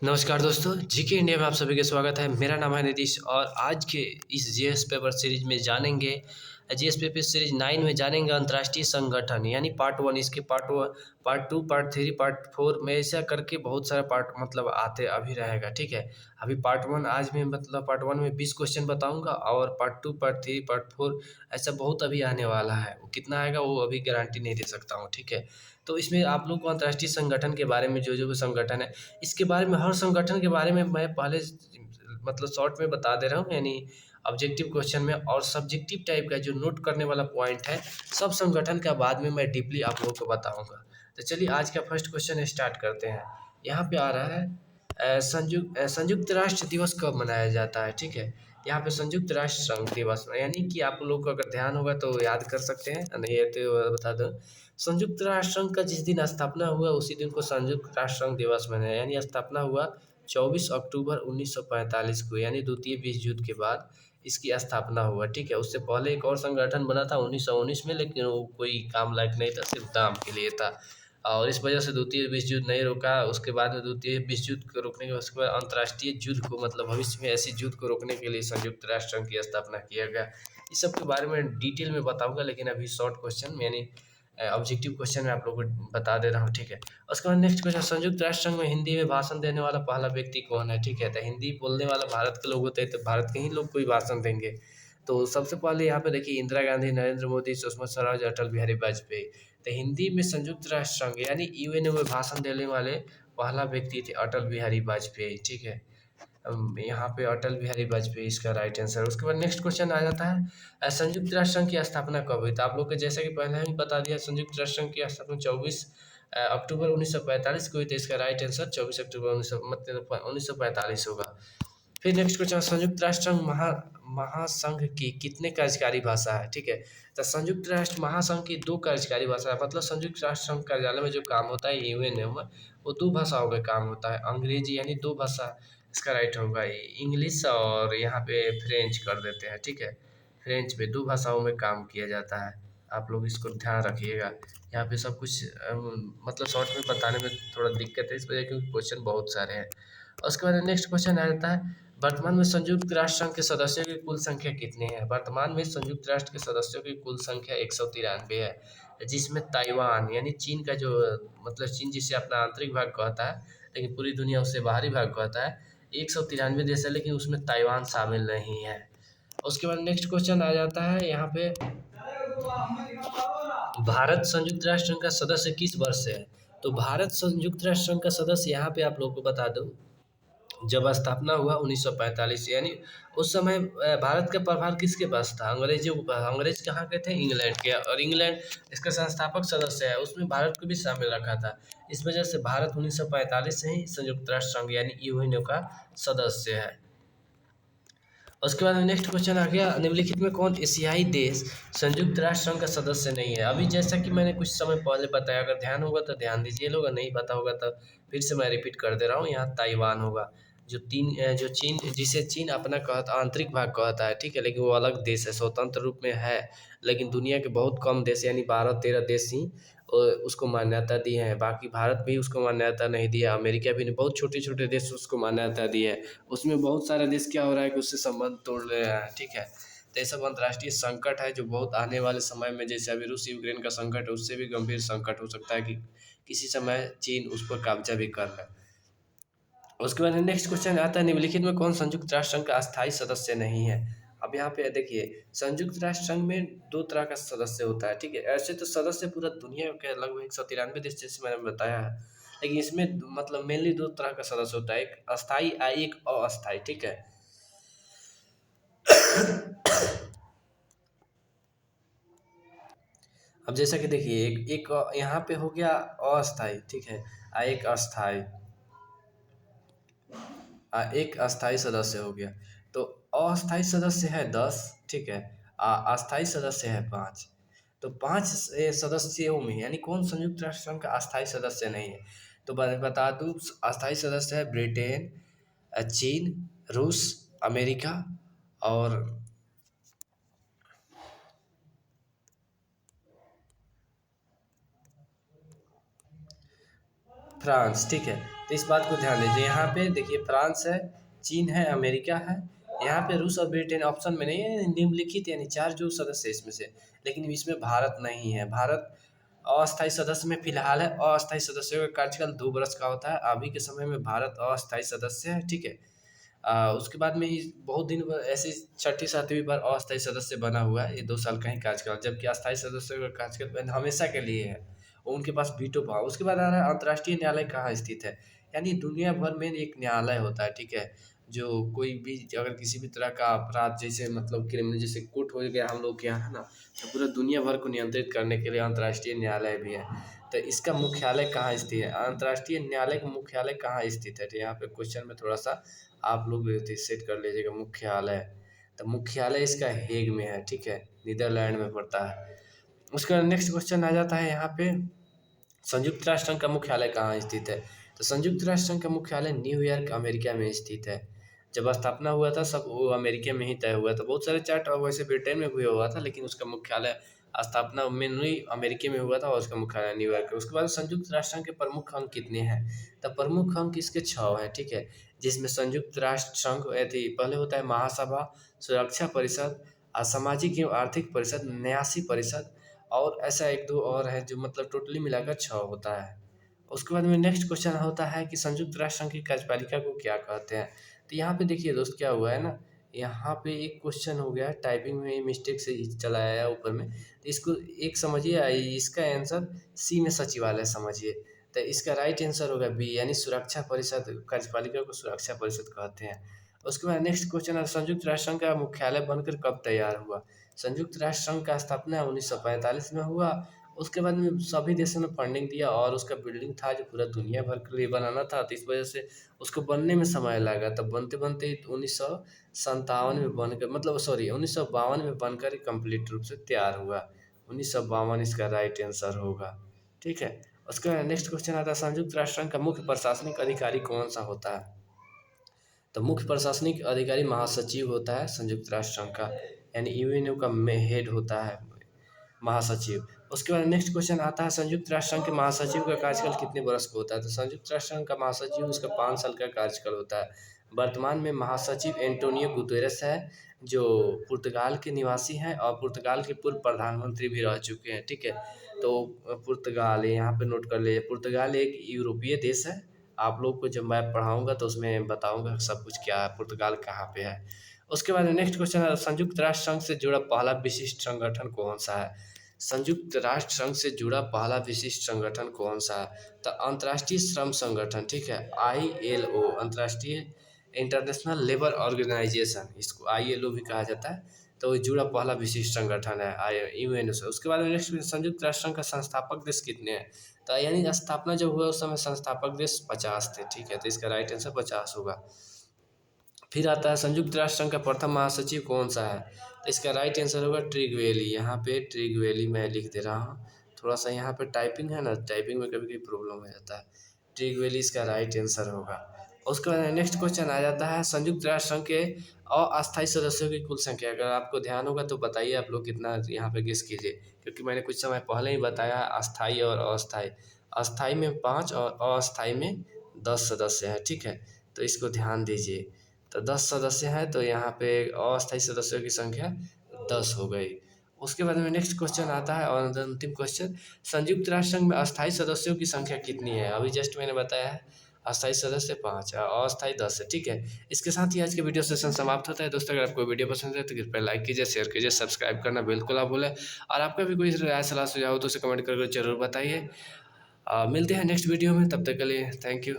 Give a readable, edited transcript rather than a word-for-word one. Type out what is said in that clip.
नमस्कार दोस्तों, GK India में आप सभी का स्वागत है। मेरा नाम है नीतीश और आज के इस जीएस पेपर सीरीज में जानेंगे जीएस पेपर सीरीज 9 में जानेंगे अंतर्राष्ट्रीय संगठन यानी पार्ट 1। इसके पार्ट 2, पार्ट 3, पार्ट 4 में ऐसा करके बहुत सारा पार्ट मतलब आते अभी रहेगा। ठीक है, अभी पार्ट 1 आज मैं मतलब पार्ट 1 में 20 क्वेश्चन बताऊंगा और पार्ट 2, पार्ट 3, पार्ट 4 ऐसा बहुत अभी आने वाला है। वो कितना आएगा वो अभी गारंटी नहीं दे सकता हूँ। ठीक है, तो इसमें आप लोग को अंतर्राष्ट्रीय संगठन के बारे में जो भी संगठन है इसके बारे में, हर संगठन के बारे में मैं पहले मतलब शॉर्ट में बता दे रहा हूँ, यानी ऑब्जेक्टिव क्वेश्चन में, और सब्जेक्टिव टाइप का जो नोट करने वाला पॉइंट है सब संगठन का बाद में मैं डीपली आप लोगों को बताऊंगा। तो चलिए आज का फर्स्ट क्वेश्चन स्टार्ट करते हैं। यहाँ पे आ रहा है संयुक्त राष्ट्र दिवस कब मनाया जाता है। ठीक है, यहाँ पे संयुक्त राष्ट्र संघ दिवस, यानी कि आप लोग को अगर ध्यान होगा तो याद कर सकते हैं, नहीं है तो बता दो। संयुक्त राष्ट्र संघ का जिस दिन स्थापना हुआ उसी दिन को संयुक्त राष्ट्र संघ दिवस मनाया, यानी स्थापना हुआ 24 अक्टूबर 1945 को, यानी द्वितीय विश्व युद्ध के बाद इसकी स्थापना हुआ। ठीक है, उससे पहले एक और संगठन बना था 1919 में, लेकिन वो कोई काम लायक नहीं था, सिर्फ नाम के लिए था और इस वजह से द्वितीय विश्व युद्ध नहीं रोका। उसके बाद में द्वितीय विश्व युद्ध को रोकने के बाद उसके बाद अंतर्राष्ट्रीय युद्ध को मतलब भविष्य में ऐसे युद्ध को रोकने के लिए संयुक्त राष्ट्र संघ की स्थापना किया गया। इस सब के बारे में डिटेल में बताऊंगा, लेकिन अभी शॉर्ट क्वेश्चन यानी ऑब्जेक्टिव क्वेश्चन मैं आप लोगों को बता दे रहा हूँ। ठीक है, उसके बाद नेक्स्ट क्वेश्चन, संयुक्त राष्ट्र संघ में हिंदी में भाषण देने वाला पहला व्यक्ति कौन है। ठीक है, तो हिंदी बोलने वाला भारत के लोग होते हैं, तो भारत के ही लोग कोई भाषण देंगे। तो सबसे पहले यहाँ पे देखिए, इंदिरा गांधी, नरेंद्र मोदी, सुषमा स्वराज, अटल बिहारी वाजपेयी। तो हिंदी में संयुक्त राष्ट्र संघ यानी यूएनओ में भाषण देने वाले पहला व्यक्ति थे अटल बिहारी वाजपेयी। ठीक है, यहाँ पे अटल बिहारी वाजपेयी इसका राइट आंसर। उसके बाद नेक्स्ट क्वेश्चन आ जाता है, संयुक्त राष्ट्र संघ की स्थापना कब हुई। तो आप लोग को जैसे कि पहले ही बता दिया, संयुक्त राष्ट्र संघ की स्थापना 24 अक्टूबर 1945 को हुई। तो इसका राइट आंसर 24 अक्टूबर 1945 होगा। फिर नेक्स्ट क्वेश्चन, संयुक्त राष्ट्र संघ महासंघ की कितने कार्यकारी भाषा है। ठीक है, तो संयुक्त राष्ट्र महासंघ की 2 कार्यकारी भाषा है, मतलब संयुक्त राष्ट्र संघ कार्यालय में जो काम होता है यूएनओ में, वो 2 भाषाओं में काम होता है। अंग्रेजी यानी 2 भाषा, इसका राइट होगा इंग्लिश, और यहाँ पे फ्रेंच कर देते हैं। ठीक है, फ्रेंच में 2 भाषाओं में काम किया जाता है। आप लोग इसको ध्यान रखिएगा। यहाँ पे सब कुछ मतलब शॉर्ट में बताने में थोड़ा दिक्कत है, इस वजह क्योंकि क्वेश्चन बहुत सारे हैं। उसके बाद नेक्स्ट क्वेश्चन आ जाता है, वर्तमान में संयुक्त राष्ट्र संघ के सदस्यों की कुल संख्या कितनी है। वर्तमान में संयुक्त राष्ट्र के सदस्यों की कुल संख्या 193 है, जिसमें ताइवान यानी चीन का जो मतलब चीन जिसे अपना आंतरिक भाग कहता है, लेकिन पूरी दुनिया उसे बाहरी भाग कहता है, 193 देश है, लेकिन उसमें ताइवान शामिल नहीं है। उसके बाद नेक्स्ट क्वेश्चन आ जाता है यहाँ पे, भारत संयुक्त राष्ट्र संघ का सदस्य किस वर्ष से है। तो भारत संयुक्त राष्ट्र संघ का सदस्य यहाँ पे आप लोग को बता दूं, जब स्थापना हुआ 1945, यानी उस समय भारत का प्रभार किसके पास था, अंग्रेजों के पास। अंग्रेज कहाँ के थे, इंग्लैंड के, और इंग्लैंड इसका संस्थापक सदस्य है, उसमें भारत को भी शामिल रखा था। इस वजह से भारत 1945 से ही संयुक्त राष्ट्र संघ यानी यूएनओ का सदस्य है। उसके बाद नेक्स्ट क्वेश्चन आ गया, निम्नलिखित में कौन एशियाई देश संयुक्त राष्ट्र संघ का सदस्य नहीं है। अभी जैसा कि मैंने कुछ समय पहले बताया, अगर ध्यान होगा तो ध्यान दीजिए लोग, नहीं पता होगा तो फिर से मैं रिपीट कर दे रहा हूँ। यहाँ ताइवान होगा, जो चीन, जिसे चीन अपना कहता आंतरिक भाग कहता है। ठीक है, लेकिन वो अलग देश है, स्वतंत्र रूप में है, लेकिन दुनिया के बहुत कम देश यानी 12-13 देश ही उसको मान्यता दी है। बाकी भारत भी उसको मान्यता नहीं दिया, अमेरिका भी नहीं, बहुत छोटे छोटे देश उसको मान्यता दी है। उसमें बहुत सारे देश क्या हो रहा है कि उससे संबंध तोड़ रहे हैं। ठीक है, तो ये सब अंतर्राष्ट्रीय संकट है जो बहुत आने वाले समय में, जैसे अभी रूस यूक्रेन का संकट है, उससे भी गंभीर संकट हो सकता है कि किसी समय चीन उस पर कब्जा भी कर ले। उसके बाद नेक्स्ट क्वेश्चन आता है, निम्नलिखित में कौन संयुक्त राष्ट्र संघ का अस्थायी सदस्य नहीं है। अब यहाँ पे देखिए, संयुक्त राष्ट्र संघ में 2 तरह का सदस्य होता है। ठीक है, ऐसे तो सदस्य पूरा दुनिया के लगभग 193 देश जैसे मैंने बताया है, लेकिन इसमें मतलब मेनली 2 तरह का सदस्य होता है, एक अस्थायी और एक अस्थायी। ठीक है, अब जैसा कि देखिए, एक यहाँ पे हो गया अस्थायी। ठीक है, एक अस्थायी, एक अस्थायी सदस्य हो गया। तो अस्थायी सदस्य है 10। ठीक है, अस्थायी सदस्य है 5। तो 5 सदस्यों में यानी कौन संयुक्त राष्ट्र संघ का अस्थायी सदस्य नहीं है। तो बता दूं, अस्थायी सदस्य है ब्रिटेन, चीन, रूस, अमेरिका और फ्रांस। ठीक है, तो इस बात को ध्यान दीजिए। यहाँ पे देखिए फ्रांस है, चीन है, अमेरिका है, यहाँ पे रूस और ब्रिटेन ऑप्शन में नहीं है, निम्नलिखित यानी 4 जो सदस्य है इसमें से, लेकिन इसमें भारत नहीं है। भारत अस्थायी सदस्य में फिलहाल है। अस्थायी सदस्यों का कार्यकाल 2 वर्ष का होता है। अभी के समय में भारत अस्थायी सदस्य है, ठीक है। उसके बाद में बहुत दिन ऐसे छठी सातवीं बार अस्थायी सदस्य बना हुआ है, ये 2 साल का ही कार्यकाल, जबकि अस्थायी सदस्यों का कार्यकाल हमेशा के लिए है, उनके पास वीटो पावर। उसके बाद आ रहा है अंतर्राष्ट्रीय न्यायालय कहाँ स्थित है, यानी दुनिया भर में एक न्यायालय होता है, ठीक है। जो कोई भी अगर किसी भी तरह का अपराध, जैसे मतलब क्रिमिनल, जैसे कोर्ट हो गया हम लोग के यहाँ है ना, तो पूरा दुनिया भर को नियंत्रित करने के लिए अंतर्राष्ट्रीय न्यायालय भी है। तो इसका मुख्यालय कहाँ स्थित है, अंतर्राष्ट्रीय न्यायालय का मुख्यालय कहाँ स्थित है, तो यहाँ पे क्वेश्चन में थोड़ा सा आप लोग सेट कर लीजिएगा मुख्यालय। तो मुख्यालय इसका हेग में है, ठीक है, नीदरलैंड में पड़ता है। उसके बाद नेक्स्ट क्वेश्चन आ जाता है यहाँ पे, संयुक्त राष्ट्र संघ का मुख्यालय कहाँ स्थित है। तो संयुक्त राष्ट्र संघ का मुख्यालय न्यूयॉर्क अमेरिका में स्थित है। जब स्थापना हुआ था सब वो अमेरिका में ही तय हुआ था। बहुत सारे चार्ट वैसे ब्रिटेन में भी हुआ था, लेकिन उसका मुख्यालय स्थापना में नहीं अमेरिका में हुआ था और उसका मुख्यालय न्यूयॉर्क है। उसके बाद संयुक्त राष्ट्र संघ के प्रमुख अंग कितने हैं, तो प्रमुख अंग इसके 6 हैं, ठीक है। जिसमें संयुक्त राष्ट्र संघ यदि पहले होता है महासभा, सुरक्षा परिषद, सामाजिक एवं आर्थिक परिषद, न्यासी परिषद, और ऐसा 1-2 और है जो मतलब टोटली मिलाकर 6 होता है। उसके बाद में नेक्स्ट क्वेश्चन होता है कि संयुक्त राष्ट्र संघ की कार्यपालिका को क्या कहते हैं। तो यहाँ पे देखिए दोस्त क्या हुआ है ना, यहाँ पे एक क्वेश्चन हो गया टाइपिंग में मिस्टेक से चला आया ऊपर में, तो इसको एक समझिए, इसका आंसर सी में सचिवालय समझिए। तो इसका राइट आंसर होगा बी, यानी सुरक्षा परिषद, कार्यपालिका को सुरक्षा परिषद कहते हैं। उसके बाद नेक्स्ट क्वेश्चन है, संयुक्त राष्ट्र संघ का मुख्यालय बनकर कब तैयार हुआ। संयुक्त राष्ट्र संघ का स्थापना 1945 में हुआ। उसके बाद में सभी देशों ने फंडिंग दिया और उसका बिल्डिंग था जो पूरा दुनिया भर के लिए बनाना था, तो इस वजह से उसको बनने में समय लगा। तब बनते बनते 1957 में बनकर, मतलब सॉरी 1952 में बनकर कंप्लीट रूप से तैयार हुआ। 1952 इसका राइट आंसर होगा, ठीक है। उसके बाद नेक्स्ट क्वेश्चन आता है, संयुक्त राष्ट्र संघ का मुख्य प्रशासनिक अधिकारी कौन सा होता है। तो मुख्य प्रशासनिक अधिकारी महासचिव होता है संयुक्त राष्ट्र संघ का, यानी यूएनओ का हेड होता है महासचिव। उसके बाद नेक्स्ट क्वेश्चन आता है, संयुक्त राष्ट्र संघ के महासचिव का कार्यकाल कितने वर्ष का होता है। तो संयुक्त राष्ट्र संघ का महासचिव उसका 5 साल का कार्यकाल होता है। वर्तमान में महासचिव एंटोनियो गुतेरेस है, जो पुर्तगाल के निवासी हैं और पुर्तगाल के पूर्व प्रधानमंत्री भी रह चुके हैं, ठीक है। तो पुर्तगाल यहाँ पे नोट कर लीजिए, पुर्तगाल एक यूरोपीय देश है। आप लोग को जब मैं पढ़ाऊंगा तो उसमें बताऊंगा सब कुछ क्या है, पुर्तगाल कहाँ पे है। उसके बाद नेक्स्ट क्वेश्चन है, संयुक्त राष्ट्र संघ से जुड़ा पहला विशिष्ट संगठन कौन सा है। संयुक्त राष्ट्र संघ से जुड़ा पहला विशिष्ट संगठन कौन सा है। तो अंतर्राष्ट्रीय श्रम संगठन, ठीक है, ILO, अंतर्राष्ट्रीय इंटरनेशनल लेबर ऑर्गेनाइजेशन, इसको ILO भी कहा जाता है। तो ये जुड़ा पहला विशिष्ट संगठन है यूएनओ से। उसके बाद नेक्स्ट, संयुक्त राष्ट्र संघ का संस्थापक देश कितने हैं। तो यानी स्थापना जब हुआ उस समय संस्थापक देश 50 थे, ठीक है। तो इसका राइट आंसर 50 होगा। फिर आता है, संयुक्त राष्ट्र संघ का प्रथम महासचिव कौन सा है। तो इसका राइट आंसर होगा ट्रिगवेली। यहाँ पे ट्रिगवेली मैं लिख दे रहा हूँ, थोड़ा सा यहाँ पे टाइपिंग है ना, टाइपिंग में कभी कभी प्रॉब्लम हो जाता है। ट्रिगवेली इसका राइट आंसर होगा। उसके बाद नेक्स्ट क्वेश्चन आ जाता है, संयुक्त राष्ट्र संघ के अस्थायी सदस्यों की कुल संख्या। अगर आपको ध्यान होगा तो बताइए आप लोग कितना यहाँ पे गेस कीजिए, क्योंकि मैंने कुछ समय पहले ही बताया अस्थायी और अस्थायी। अस्थायी में 5 और अस्थायी में 10 सदस्य हैं, ठीक है। तो इसको ध्यान दीजिए। तो 10 सदस्य हैं, तो यहाँ पे अस्थायी सदस्यों की संख्या 10 हो गई। उसके बाद में नेक्स्ट क्वेश्चन आता है और अंतिम क्वेश्चन, संयुक्त राष्ट्र संघ में अस्थायी सदस्यों की संख्या कितनी है। अभी जस्ट मैंने बताया है अस्थायी सदस्य 5 है, अस्थायी 10 है, ठीक है। इसके साथ ही आज के वीडियो सेशन समाप्त होता है। दोस्तों अगर आपको वीडियो पसंद है तो कृपया लाइक कीजिए, शेयर कीजिए, सब्सक्राइब करना बिल्कुल आप भूलें। और आपका भी कोई राय सलाह सुझाव हो तो उसे कमेंट करके जरूर बताइए। मिलते हैं नेक्स्ट वीडियो में, तब तक के लिए थैंक यू।